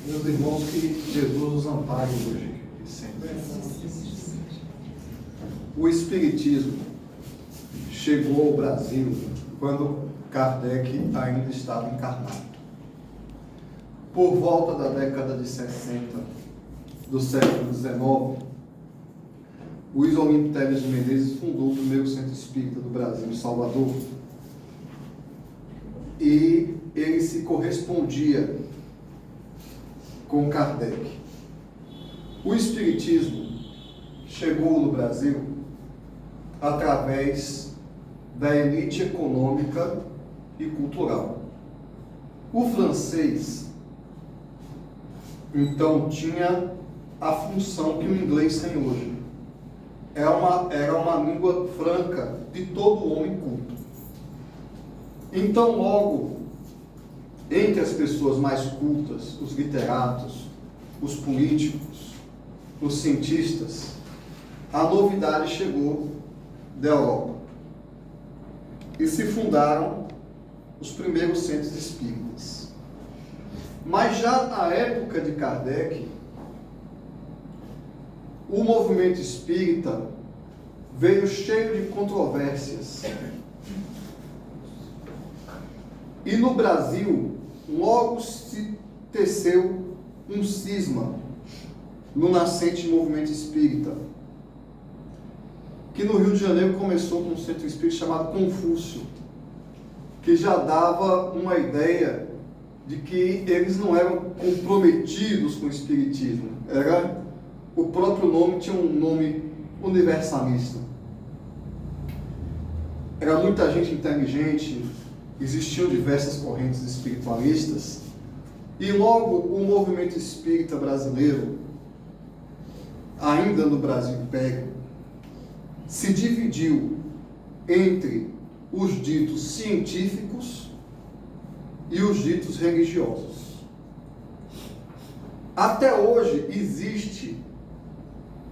Meus irmãos, que Jesus nos ampare hoje e sempre. O Espiritismo chegou ao Brasil quando Kardec ainda estava encarnado. Por volta da década de 60 do século XIX, o Luiz Olímpio Teles de Menezes fundou o primeiro centro espírita do Brasil, em Salvador. E ele se correspondia com Kardec. O Espiritismo chegou no Brasil através da elite econômica e cultural. O francês, então, tinha a função que o inglês tem hoje. Era uma língua franca de todo homem culto. Então, logo, entre as pessoas mais cultas, os literatos, os políticos, os cientistas, a novidade chegou da Europa. E se fundaram os primeiros centros espíritas. Mas já na época de Kardec, o movimento espírita veio cheio de controvérsias. E no Brasil, logo se teceu um cisma no nascente movimento espírita, que no Rio de Janeiro começou com um centro espírita chamado Confúcio, que já dava uma ideia de que eles não eram comprometidos com o espiritismo. O próprio nome tinha um nome universalista. Era muita gente inteligente, existiam diversas correntes espiritualistas, e logo o movimento espírita brasileiro, ainda no Brasil Império, se dividiu entre os ditos científicos e os ditos religiosos. Até hoje existe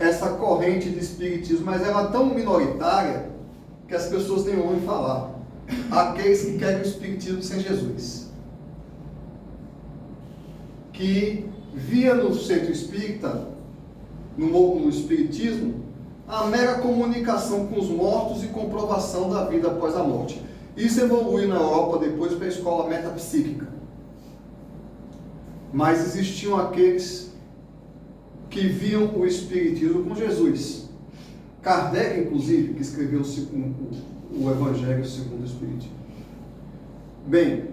essa corrente de espiritismo, mas ela é tão minoritária que as pessoas nem ouvem falar. Aqueles que querem o espiritismo sem Jesus, que via no centro espírita, no espiritismo, a mera comunicação com os mortos e comprovação da vida após a morte. Isso evoluiu na Europa depois para a escola metapsíquica. Mas existiam aqueles que viam o espiritismo com Jesus. Kardec, inclusive, que escreveu o Evangelho segundo o Espiritismo. Bem,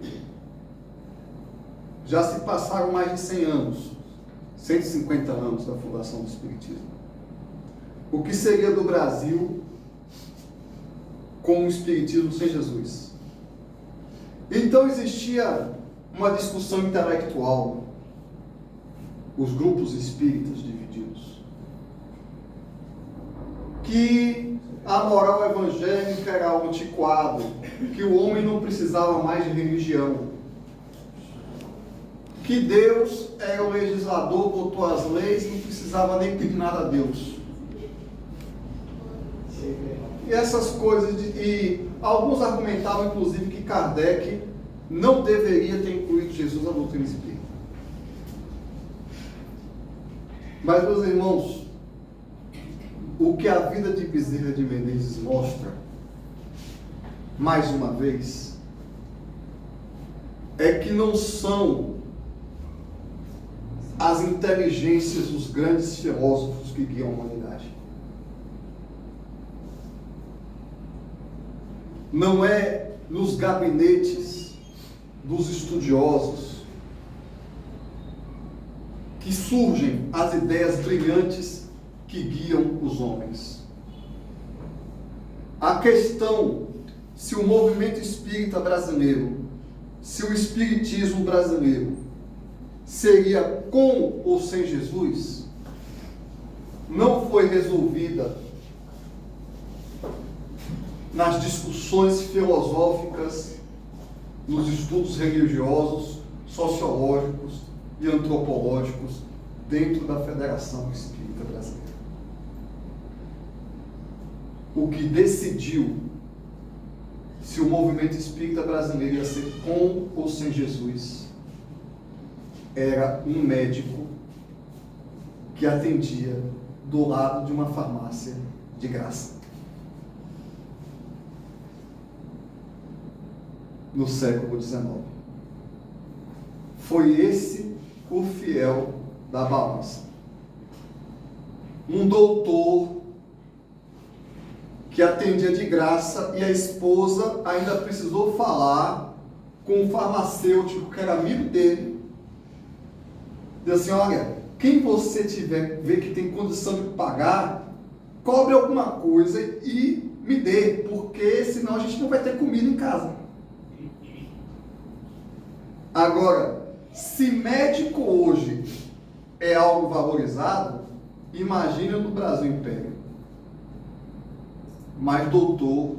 já se passaram mais de 100 anos, 150 anos da fundação do Espiritismo. O que seria do Brasil com o Espiritismo sem Jesus? Então existia uma discussão intelectual, os grupos espíritas divididos, que a moral evangélica era algo antiquado, que o homem não precisava mais de religião, que Deus era o legislador, botou as leis, não precisava nem pedir nada a Deus. E essas coisas, e alguns argumentavam inclusive que Kardec não deveria ter incluído Jesus na doutrina espírita. Mas, meus irmãos, o que a vida de Bezerra de Menezes mostra, mais uma vez, é que não são as inteligências dos grandes filósofos que guiam a humanidade. Não é nos gabinetes dos estudiosos que surgem as ideias brilhantes que guiam os homens. A questão se o movimento espírita brasileiro, se o espiritismo brasileiro seria com ou sem Jesus, não foi resolvida nas discussões filosóficas, nos estudos religiosos, sociológicos e antropológicos dentro da Federação Espírita Brasileira. O que decidiu se o movimento espírita brasileiro ia ser com ou sem Jesus era um médico que atendia do lado de uma farmácia de graça. No século XIX. Foi esse o fiel da balança. Um doutor que atendia de graça e a esposa ainda precisou falar com um farmacêutico que era amigo dele. Diz assim: olha, quem você tiver, ver que tem condição de pagar, cobre alguma coisa e me dê, porque senão a gente não vai ter comida em casa. Agora, se médico hoje é algo valorizado, imagina no Brasil Império. Mas doutor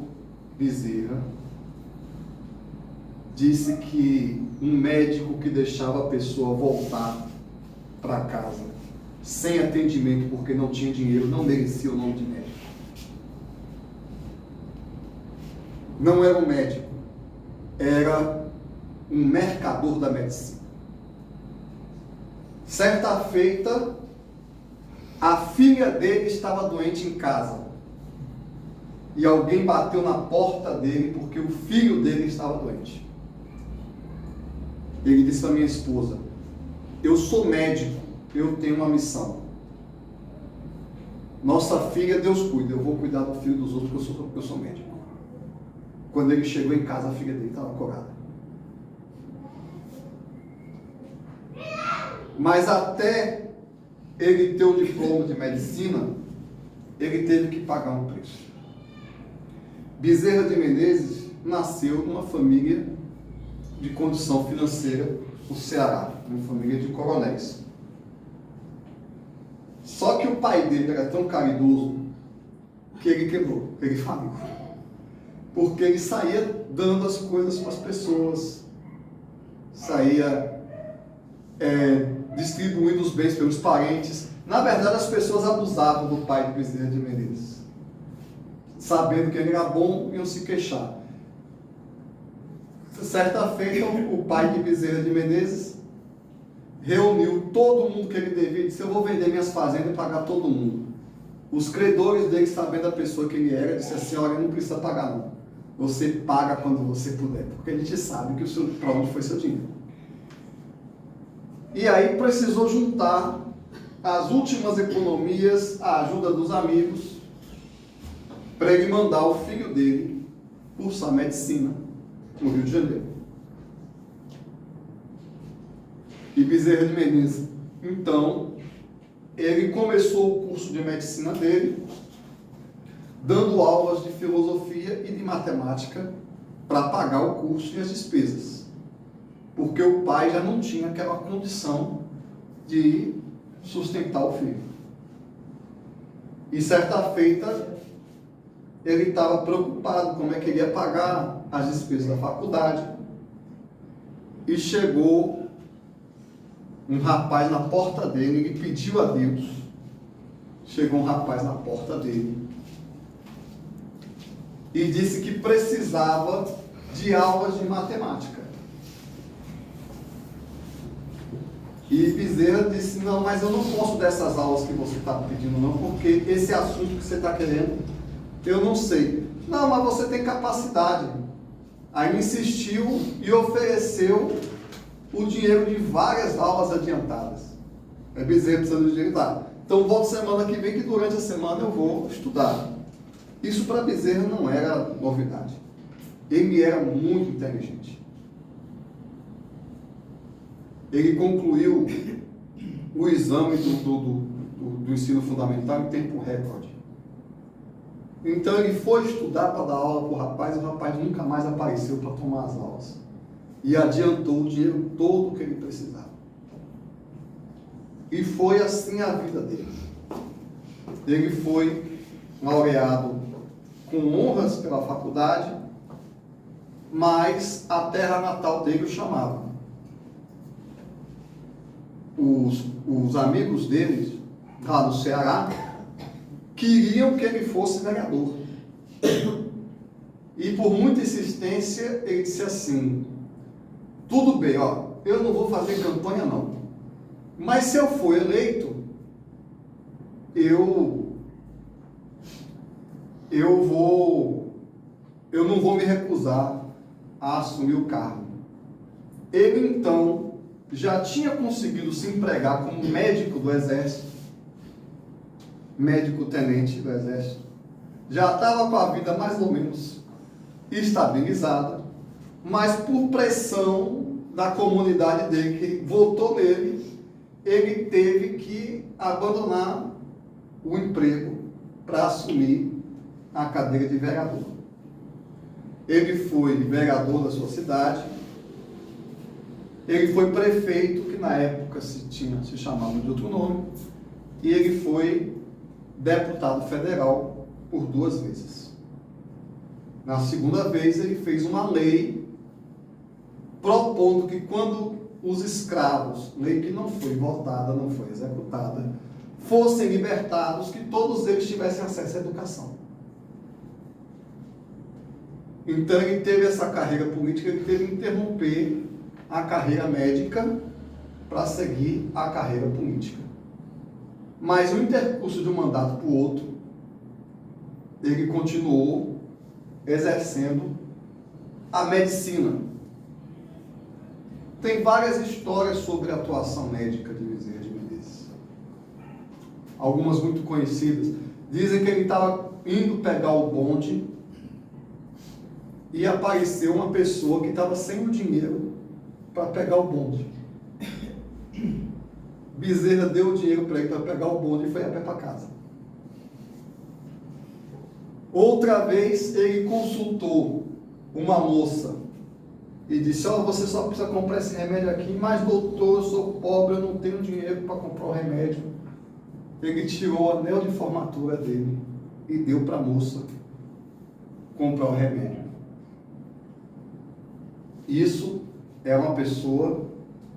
Bezerra disse que um médico que deixava a pessoa voltar para casa sem atendimento porque não tinha dinheiro não merecia o nome de médico. Não era um médico, era um mercador da medicina. Certa feita, a filha dele estava doente em casa. E alguém bateu na porta dele porque o filho dele estava doente. Ele disse para minha esposa: eu sou médico, eu tenho uma missão. Nossa filha, Deus cuida, eu vou cuidar do filho dos outros porque eu sou médico. Quando ele chegou em casa, a filha dele estava curada. Mas até ele ter o diploma de medicina, ele teve que pagar um preço. Bezerra de Menezes nasceu numa família de condição financeira no Ceará, uma família de coronéis. Só que o pai dele era tão caridoso que ele quebrou, ele faliu. Porque ele saía dando as coisas para as pessoas, saía distribuindo os bens pelos parentes. Na verdade, as pessoas abusavam do pai de Bezerra de Menezes. Sabendo que ele era bom, iam se queixar. Certa feita, o pai de Bezerra de Menezes reuniu todo mundo que ele devia e disse: eu vou vender minhas fazendas e pagar todo mundo. Os credores dele, sabendo a pessoa que ele era, disse assim: olha, não precisa pagar não. Você paga quando você puder, porque a gente sabe que para onde foi seu dinheiro. E aí precisou juntar as últimas economias, a ajuda dos amigos, para ele mandar o filho dele cursar medicina no Rio de Janeiro. E Bezerra de Menezes, então, ele começou o curso de medicina dele, dando aulas de filosofia e de matemática para pagar o curso e as despesas. Porque o pai já não tinha aquela condição de sustentar o filho. E certa feita, ele estava preocupado como é que ele ia pagar as despesas da faculdade. E chegou um rapaz na porta dele, ele pediu a Deus. Chegou um rapaz na porta dele e disse que precisava de aulas de matemática. E Bezerra disse: não, mas eu não posso dessas aulas que você está pedindo não, porque esse assunto que você está querendo, eu não sei. Não, mas você tem capacidade. Aí insistiu e ofereceu o dinheiro de várias aulas adiantadas. Bezerra precisando de dinheiro, tá. Então volto semana que vem, que durante a semana eu vou estudar. Isso para Bezerra não era novidade. Ele era muito inteligente. Ele concluiu o exame do ensino fundamental em tempo recorde. Então ele foi estudar para dar aula para o rapaz, e o rapaz nunca mais apareceu para tomar as aulas. E adiantou o dinheiro todo que ele precisava. E foi assim a vida dele. Ele foi laureado com honras pela faculdade, mas a terra natal dele o chamava. Os amigos dele, lá no Ceará, queriam que ele fosse vereador. E por muita insistência, ele disse assim: tudo bem, ó, eu não vou fazer campanha não. Mas se eu for eleito, eu não vou me recusar a assumir o cargo. Ele então já tinha conseguido se empregar como médico do exército, médico-tenente do exército, já estava com a vida mais ou menos estabilizada, mas por pressão da comunidade dele, que votou nele, ele teve que abandonar o emprego para assumir a cadeira de vereador. Ele foi vereador da sua cidade, ele foi prefeito, que na época se chamava de outro nome, e ele foi deputado federal por 2 vezes. Na segunda vez, ele fez uma lei propondo que quando os escravos, lei que não foi votada, não foi executada, fossem libertados, que todos eles tivessem acesso à educação. Então ele teve essa carreira política, ele teve que interromper a carreira médica para seguir a carreira política. Mas o intercurso de um mandato para o outro, ele continuou exercendo a medicina. Tem várias histórias sobre a atuação médica de Bezerra de Menezes. Algumas muito conhecidas. Dizem que ele estava indo pegar o bonde e apareceu uma pessoa que estava sem o dinheiro para pegar o bonde. Bezerra deu o dinheiro para ele para pegar o bonde e foi a pé para casa. Outra vez ele consultou uma moça e disse: ó, você só precisa comprar esse remédio aqui, mas doutor, eu sou pobre, eu não tenho dinheiro para comprar o remédio. Ele tirou o anel de formatura dele e deu para a moça comprar o remédio. Isso é uma pessoa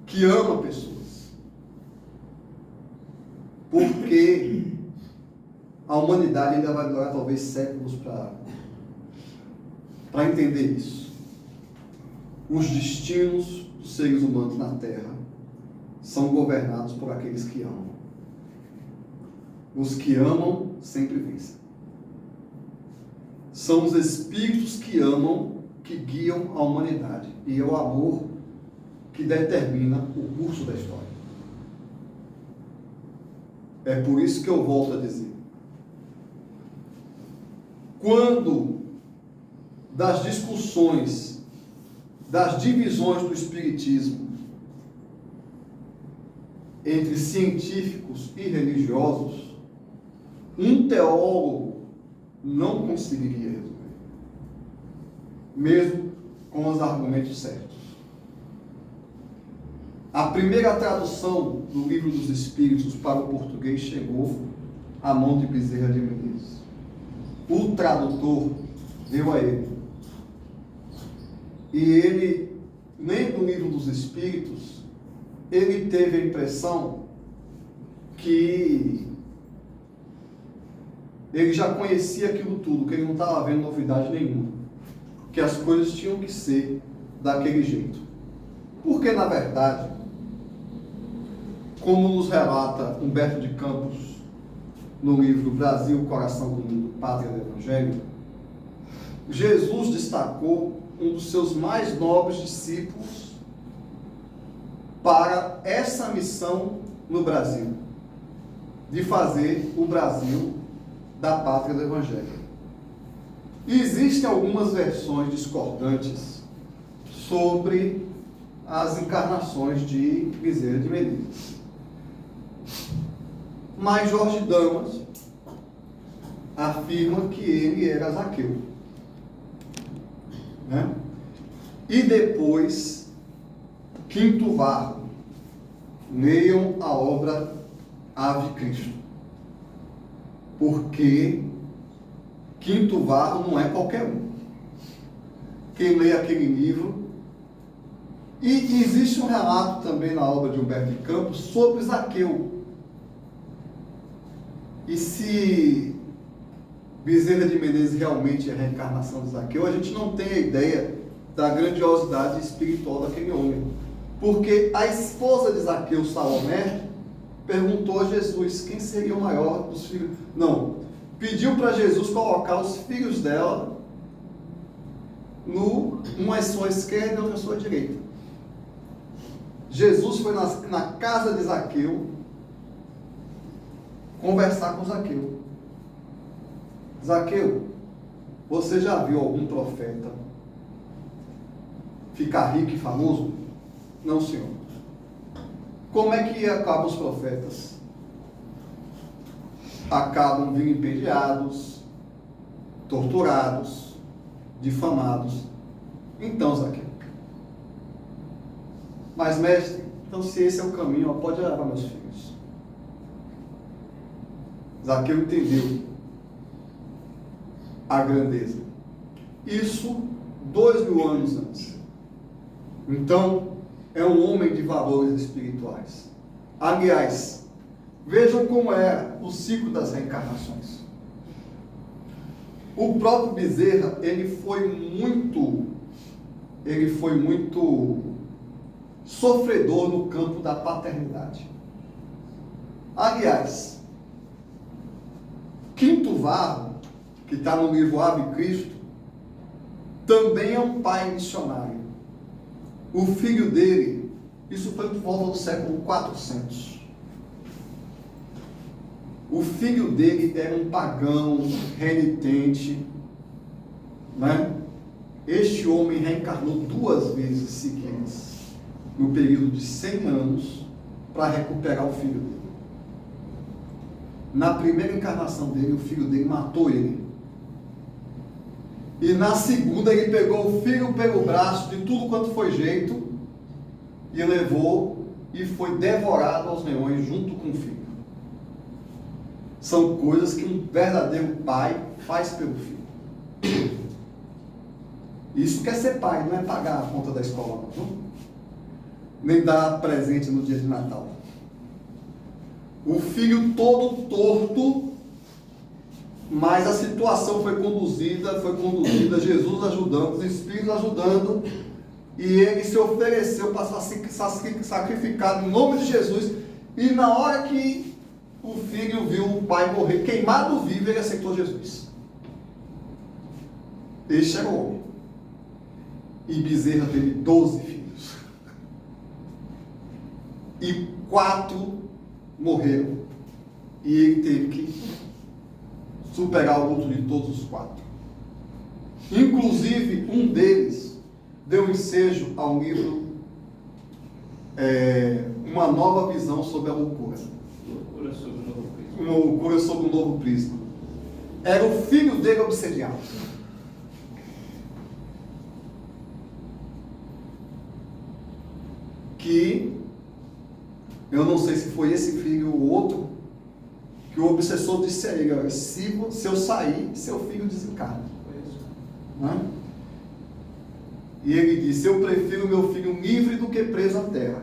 que ama pessoas. Porque a humanidade ainda vai durar talvez séculos para entender isso. Os destinos dos seres humanos na Terra são governados por aqueles que amam. Os que amam sempre vencem. São os espíritos que amam que guiam a humanidade. E é o amor que determina o curso da história. É por isso que eu volto a dizer. Quando das discussões, das divisões do espiritismo entre científicos e religiosos, um teólogo não conseguiria resolver, mesmo com os argumentos certos. A primeira tradução do Livro dos Espíritos para o português chegou à mão de Bezerra de Menezes. O tradutor deu a ele. E ele, lendo o Livro dos Espíritos, ele teve a impressão que ele já conhecia aquilo tudo, que ele não estava vendo novidade nenhuma, que as coisas tinham que ser daquele jeito. Porque, na verdade, como nos relata Humberto de Campos no livro Brasil, Coração do Mundo, Pátria do Evangelho, Jesus destacou um dos seus mais nobres discípulos para essa missão no Brasil, de fazer o Brasil da pátria do Evangelho. E existem algumas versões discordantes sobre as encarnações de Bezerra de Menezes. Mas Jorge Damas afirma que ele era Zaqueu. Né? E depois, Quinto Varro, leiam a obra Ave Cristo. Porque Quinto Varro não é qualquer um. Quem lê aquele livro... E existe um relato também na obra de Humberto de Campos sobre Zaqueu. E se Bezerra de Menezes realmente é a reencarnação de Zaqueu, a gente não tem a ideia da grandiosidade espiritual daquele homem. Porque a esposa de Zaqueu, Salomé, perguntou a Jesus quem seria o maior dos filhos. Não, pediu para Jesus colocar os filhos dela uma à sua esquerda e outra à sua direita. Jesus foi na casa de Zaqueu conversar com Zaqueu. Zaqueu, você já viu algum profeta ficar rico e famoso? Não, Senhor. Como é que acabam os profetas? Acabam vilipendiados, torturados, difamados. Então, Zaqueu. Mas, mestre, então se esse é o caminho, pode levar meus filhos. Zaqueu entendeu a grandeza. Isso 2000 anos antes. Então, é um homem de valores espirituais. Aliás, vejam como é o ciclo das reencarnações. O próprio Bezerra, ele foi muito sofredor no campo da paternidade. Aliás, Quinto Varro, que está no livro Ave Cristo, também é um pai missionário. O filho dele, isso foi por volta do século 400. O filho dele era um pagão, renitente, né? Este homem reencarnou 2 vezes seguidas, no período de 100 anos, para recuperar o filho dele. Na primeira encarnação dele, o filho dele matou ele. E na segunda, ele pegou o filho pelo braço, de tudo quanto foi jeito, e levou e foi devorado aos leões junto com o filho. São coisas que um verdadeiro pai faz pelo filho. Isso quer ser pai, não é pagar a conta da escola, não. Nem dar presente no dia de Natal. O filho todo torto, mas a situação foi conduzida, Jesus ajudando, os Espíritos ajudando, e ele se ofereceu para ser sacrificado em nome de Jesus, e na hora que o filho viu o pai morrer queimado vivo, ele aceitou Jesus. Este era o homem. E Bezerra teve 12 filhos. E 4 morreram. E ele teve que superar o luto de todos os 4. Inclusive, um deles deu ensejo ao livro Uma Nova Visão sobre a Loucura. Loucura sobre o Novo Prisma. Uma loucura sobre o Novo Prisma. Era o filho dele obsediado. Que eu não sei se foi esse filho ou outro, que o obsessor disse a ele: olha, se eu sair, seu filho desencarna. Né? E ele disse: eu prefiro meu filho livre do que preso à terra.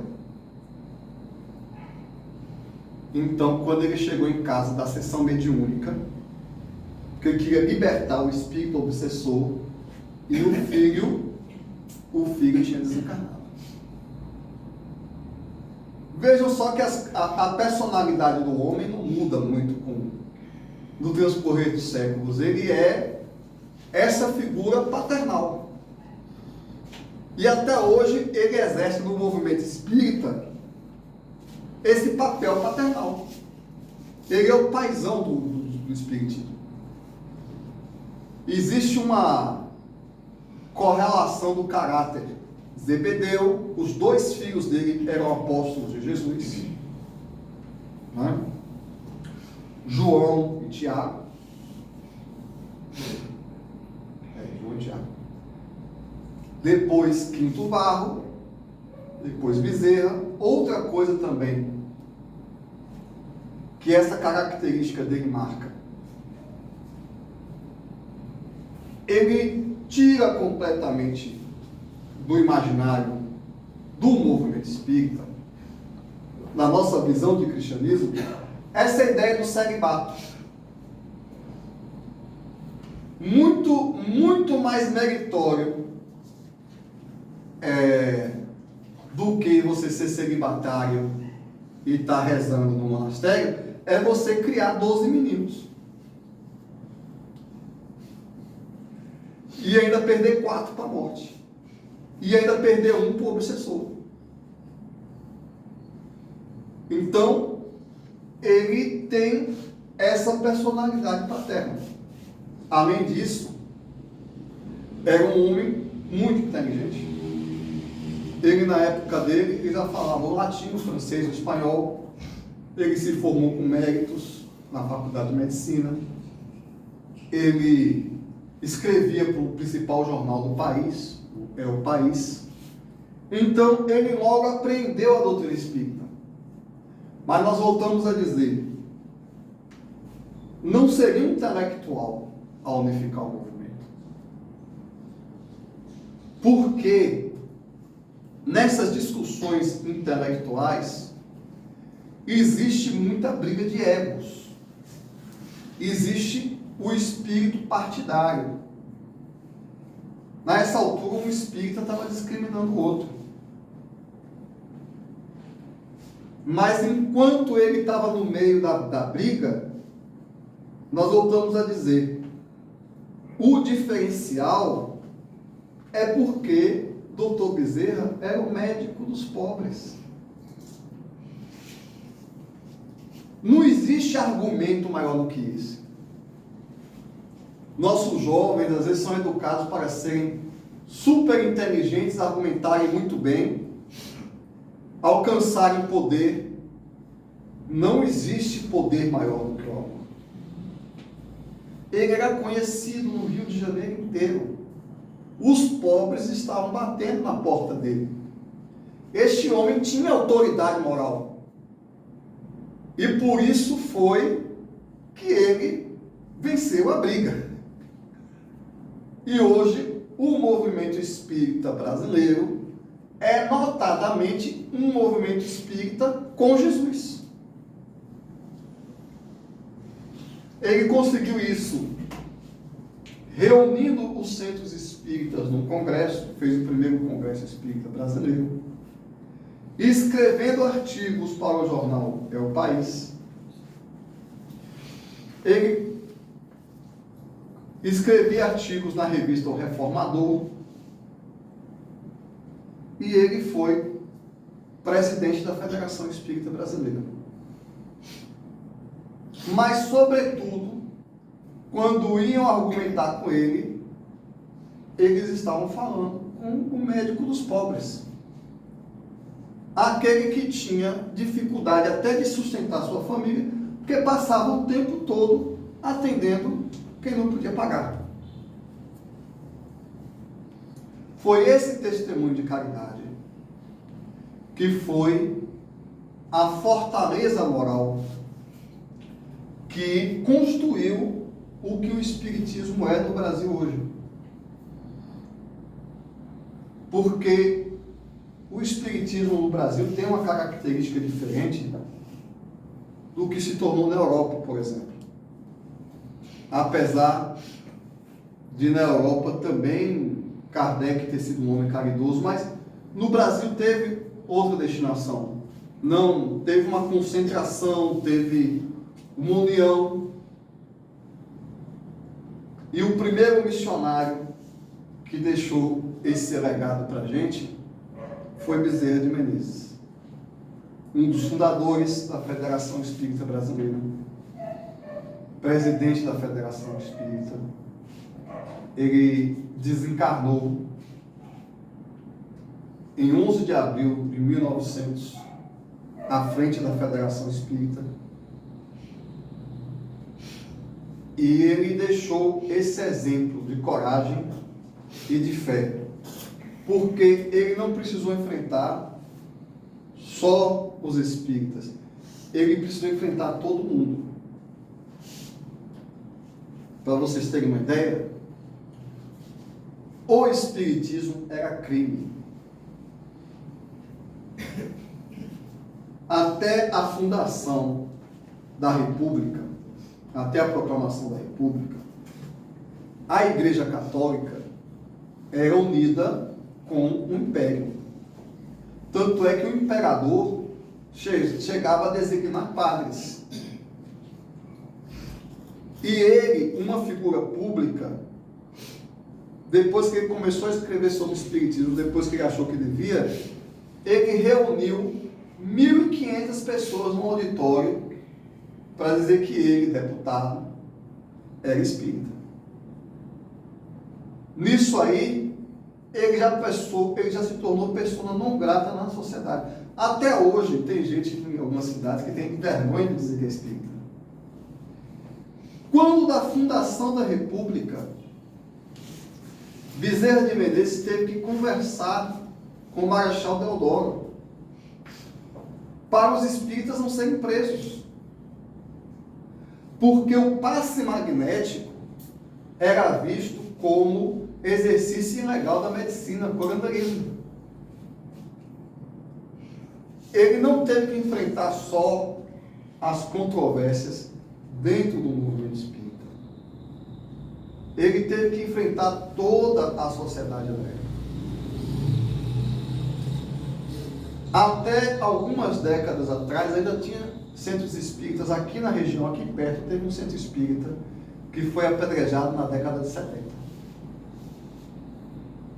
Então, quando ele chegou em casa da sessão mediúnica, que ele queria libertar o espírito obsessor, e o filho tinha desencarnado. Vejam só que a personalidade do homem não muda muito no transcorrer dos séculos. Ele é essa figura paternal. E até hoje ele exerce no movimento espírita esse papel paternal. Ele é o paizão do espiritismo. Existe uma correlação do caráter. Zebedeu, os 2 filhos dele eram apóstolos de Jesus, né? João e Tiago. João e Tiago. Depois Quinto Varro, depois Bezerra. Outra coisa também, que essa característica dele marca. Ele tira completamente do imaginário do movimento espírita, na nossa visão de cristianismo, essa ideia do celibato. Muito mais meritório do que você ser celibatário e está rezando no monastério, é você criar 12 meninos. E ainda perder 4 para a morte. E ainda perder 1 para o obsessor. Então, ele tem essa personalidade paterna. Além disso, era um homem muito inteligente. Ele, na época dele, ele já falava o latim, o francês, o espanhol. Ele se formou com méritos na faculdade de medicina. Ele escrevia para o principal jornal do país, o País. Então, ele logo apreendeu a doutrina espírita. Mas nós voltamos a dizer, não seria intelectual a unificar o movimento. Porque nessas discussões intelectuais existe muita briga de egos. Existe o espírito partidário. Nessa altura, um espírita estava discriminando o outro. Mas enquanto ele estava no meio da briga, nós voltamos a dizer, o diferencial é porque Dr. Bezerra era o médico dos pobres. Não existe argumento maior do que esse. Nossos jovens, às vezes, são educados para serem super inteligentes, argumentarem muito bem, alcançarem poder. Não existe poder maior do que o amor. Ele era conhecido no Rio de Janeiro inteiro. Os pobres estavam batendo na porta dele. Este homem tinha autoridade moral. E por isso foi que ele venceu a briga. E hoje, o movimento espírita brasileiro é notadamente um movimento espírita com Jesus. Ele conseguiu isso reunindo os centros espíritas num congresso, fez o primeiro congresso espírita brasileiro, escrevendo artigos para o jornal O País. Ele escrevia artigos na revista O Reformador, e ele foi presidente da Federação Espírita Brasileira. Mas, sobretudo, quando iam argumentar com ele, eles estavam falando com o médico dos pobres. Aquele que tinha dificuldade até de sustentar sua família, porque passava o tempo todo atendendo quem não podia pagar. Foi esse testemunho de caridade que foi a fortaleza moral que construiu o que o Espiritismo é no Brasil hoje. Porque o Espiritismo no Brasil tem uma característica diferente do que se tornou na Europa, por exemplo. Apesar de na Europa também Kardec ter sido um homem caridoso, mas no Brasil teve outra destinação. Não, teve uma concentração, teve uma união. E o primeiro missionário que deixou esse legado para a gente foi Bezerra de Menezes, um dos fundadores da Federação Espírita Brasileira, presidente da Federação Espírita. Ele desencarnou em 11 de abril de 1900, à frente da Federação Espírita. E ele deixou esse exemplo de coragem e de fé, porque ele não precisou enfrentar só os espíritas, ele precisou enfrentar todo mundo. Para vocês terem uma ideia, o espiritismo era crime. Até a fundação da República, até a proclamação da República, a Igreja Católica era unida com o Império. Tanto é que o imperador chegava a designar padres. E ele, uma figura pública, depois que ele começou a escrever sobre o espiritismo, depois que ele achou que devia, ele reuniu 1.500 pessoas no auditório para dizer que ele, deputado, era espírita. Nisso aí, ele já se tornou pessoa não grata na sociedade. Até hoje, tem gente em algumas cidades que tem vergonha de dizer que é espírita. Quando da fundação da República, Bezerra de Menezes teve que conversar com o Marechal Deodoro para os espíritas não serem presos. Porque o passe magnético era visto como exercício ilegal da medicina, curanderismo. Ele não teve que enfrentar só as controvérsias dentro do movimento espírita. Ele teve que enfrentar toda a sociedade aberta. Até algumas décadas atrás ainda tinha centros espíritas aqui na região, aqui perto, teve um centro espírita que foi apedrejado na década de 70.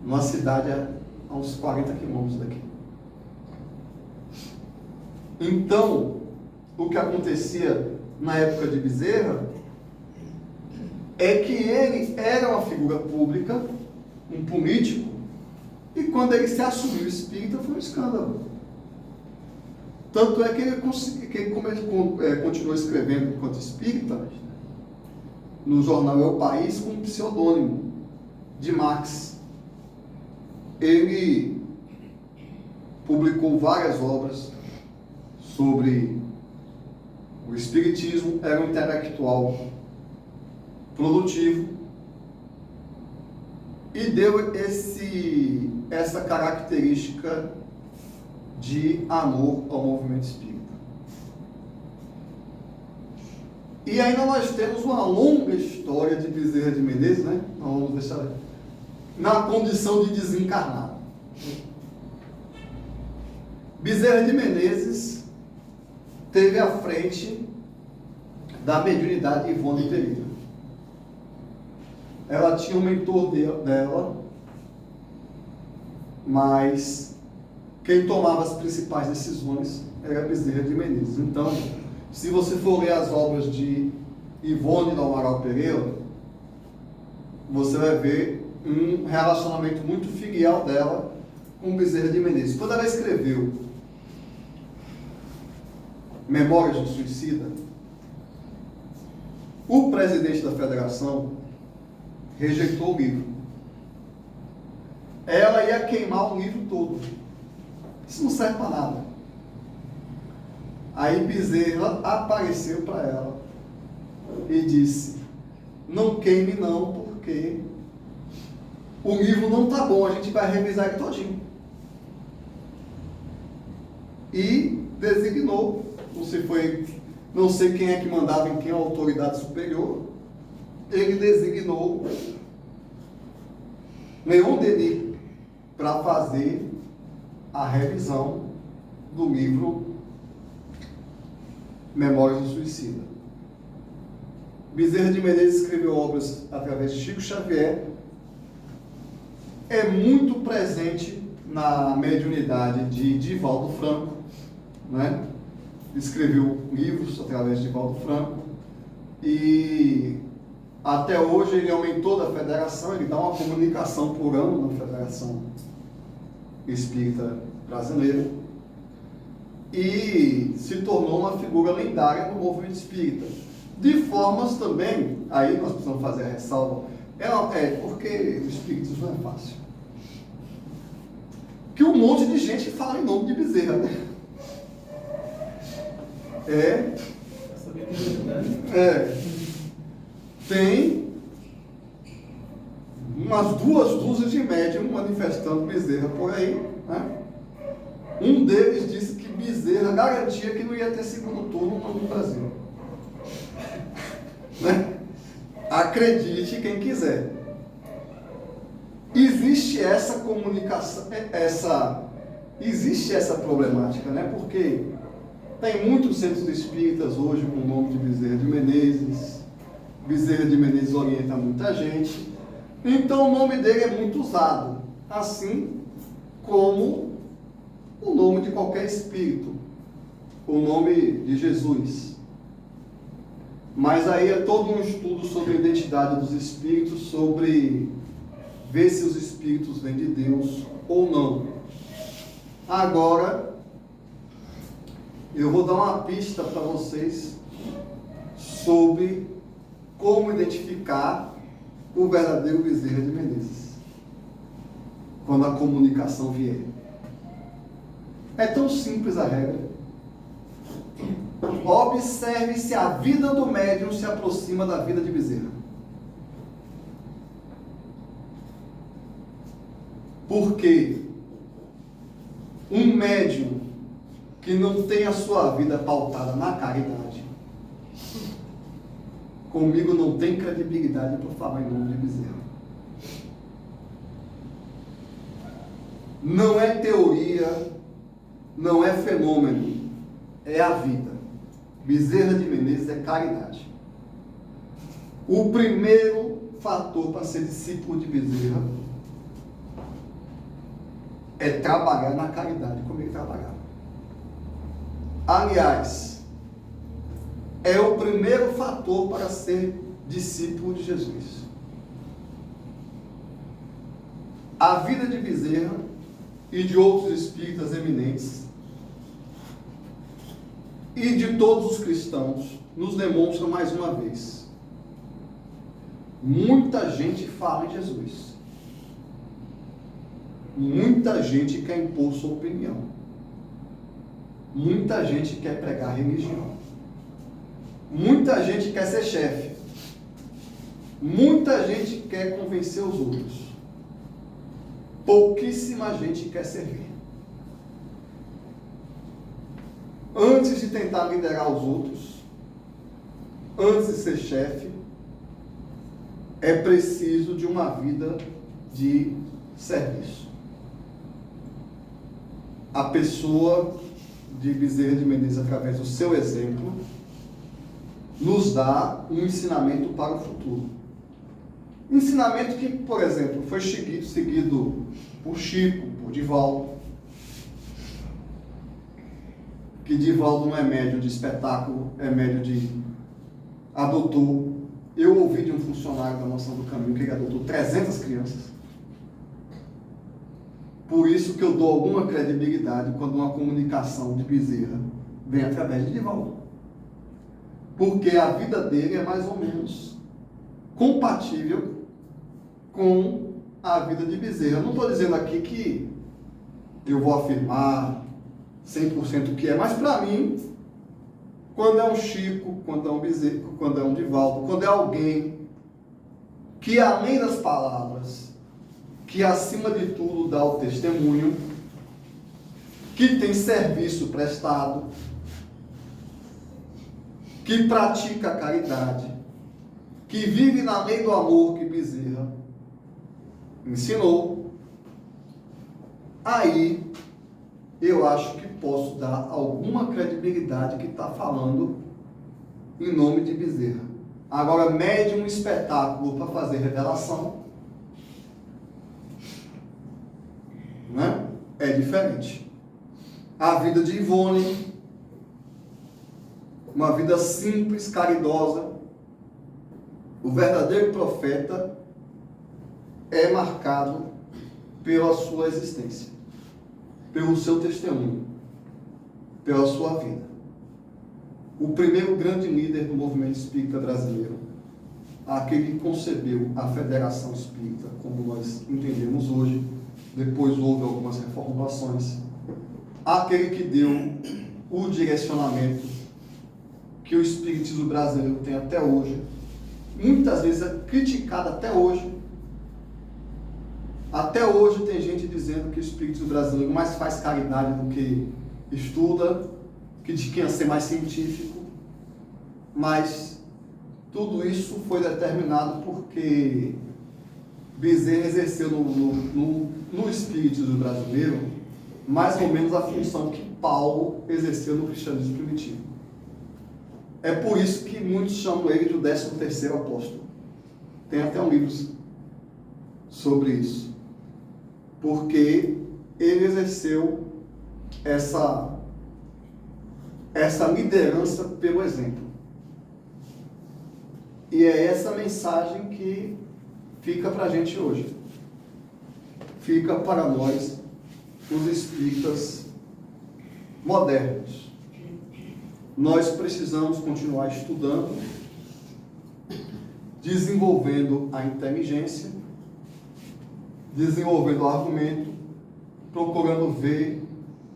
Numa cidade a uns 40 quilômetros daqui. Então, o que acontecia na época de Bezerra é que ele era uma figura pública, um político, e quando ele se assumiu espírita foi um escândalo. Tanto é que ele continuou escrevendo enquanto espírita no jornal É o País com um pseudônimo de Marx. Ele publicou várias obras sobre o espiritismo, era um intelectual produtivo e deu essa característica de amor ao movimento espírita. E ainda nós temos uma longa história de Bezerra de Menezes, né? Nós vamos deixar na condição de desencarnado. Bezerra de Menezes teve à frente da mediunidade Ivone Pereira. Ela tinha um mentor dela, mas quem tomava as principais decisões era Bezerra de Menezes. Então, se você for ler as obras de Ivone do Amaral Pereira, você vai ver um relacionamento muito filial dela com Bezerra de Menezes. Quando ela escreveu Memórias do Suicida, o presidente da federação rejeitou o livro. Ela ia queimar o livro todo. Isso não serve para nada. Aí Bezerra apareceu para ela e disse: não queime não, porque o livro não está bom, a gente vai revisar ele todinho. E designou, não sei quem é que mandava em quem, a autoridade superior, ele designou Leon Denis para fazer a revisão do livro Memórias do Suicida. Bezerra de Menezes escreveu obras através de Chico Xavier, é muito presente na mediunidade de Divaldo Franco, né? Escreveu livros através de Divaldo Franco e até hoje ele aumentou da federação, ele dá uma comunicação por ano na Federação Espírita Brasileira e se tornou uma figura lendária no movimento espírita. De formas também, aí nós precisamos fazer a ressalva, porque o espiritismo não é fácil. Que um monte de gente fala em nome de Bezerra, né? Tem umas 2 dúzias de médium manifestando Bezerra por aí, né? Um deles disse que Bezerra garantia que não ia ter segundo turno no Brasil. Né? Acredite quem quiser. Existe essa comunicação, existe essa problemática, né? Porque Tem muitos centros espíritas hoje com o nome de Bezerra de Menezes. Bezerra de Menezes orienta muita gente. Então o nome dele é muito usado, assim como o nome de qualquer espírito, o nome de Jesus. Mas aí é todo um estudo sobre a identidade dos espíritos, sobre ver se os espíritos vêm de Deus ou não. Agora, eu vou dar uma pista para vocês sobre como identificar o verdadeiro Bezerra de Menezes, quando a comunicação vier. É tão simples a regra. Observe se a vida do médium se aproxima da vida de Bezerra. Porque um médium que não tem a sua vida pautada na caridade, comigo não tem credibilidade para falar em nome de Bezerra. Não é teoria, não é fenômeno, é a vida. Bezerra de Menezes é caridade. O primeiro fator para ser discípulo de Bezerra é trabalhar na caridade como ele trabalhava. Aliás, é o primeiro fator para ser discípulo de Jesus. A vida de Bezerra e de outros espíritas eminentes e de todos os cristãos nos demonstra mais uma vez: muita gente fala em Jesus, muita gente quer impor sua opinião, muita gente quer pregar religião, muita gente quer ser chefe, muita gente quer convencer os outros, pouquíssima gente quer servir. Antes de tentar liderar os outros, antes de ser chefe, é preciso de uma vida de serviço. A pessoa de Bezerra de Menezes, através do seu exemplo, nos dá um ensinamento para o futuro. Ensinamento que, por exemplo, foi seguido por Chico, por Divaldo. Que Divaldo não é médium de espetáculo, é médium de adotou. Eu ouvi de um funcionário da Mansão do Caminho que ele adotou 300 crianças. Por isso que eu dou alguma credibilidade quando uma comunicação de Bezerra vem através de Divaldo. Porque a vida dele é mais ou menos compatível com a vida de Bezerra. Eu não estou dizendo aqui que eu vou afirmar 100% que é, mas para mim, quando é um Chico, quando é um Bezerra, quando é um Divaldo, quando é alguém que além das palavras, que acima de tudo dá o testemunho, que tem serviço prestado, que pratica a caridade, que vive na lei do amor que Bezerra ensinou, aí eu acho que posso dar alguma credibilidade que está falando em nome de Bezerra. Agora, mede um espetáculo para fazer revelação, né? É diferente. A vida de Ivone, uma vida simples, caridosa. O verdadeiro profeta é marcado pela sua existência, pelo seu testemunho, pela sua vida. O primeiro grande líder do movimento espírita brasileiro, aquele que concebeu a Federação Espírita, como nós entendemos hoje, depois houve algumas reformulações, aquele que deu o direcionamento que o espiritismo brasileiro tem até hoje, muitas vezes é criticado até hoje. Até hoje tem gente dizendo que o espiritismo brasileiro mais faz caridade do que estuda, que diz que ia ser mais científico, mas tudo isso foi determinado porque Bezerra exerceu no espiritismo brasileiro mais ou menos a função que Paulo exerceu no cristianismo primitivo. É por isso que muitos chamam ele de o 13º apóstolo. Tem até um livro sobre isso. Porque ele exerceu essa liderança pelo exemplo. E é essa mensagem que fica para a gente hoje. Fica para nós, os espíritas modernos. Nós precisamos continuar estudando, desenvolvendo a inteligência, desenvolvendo o argumento, procurando ver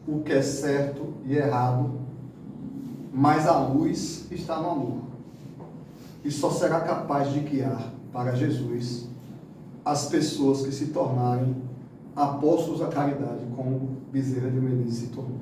o que é certo e errado, mas a luz está no amor. E só será capaz de guiar para Jesus as pessoas que se tornarem apóstolos da caridade, como Bezerra de Menezes se tornou.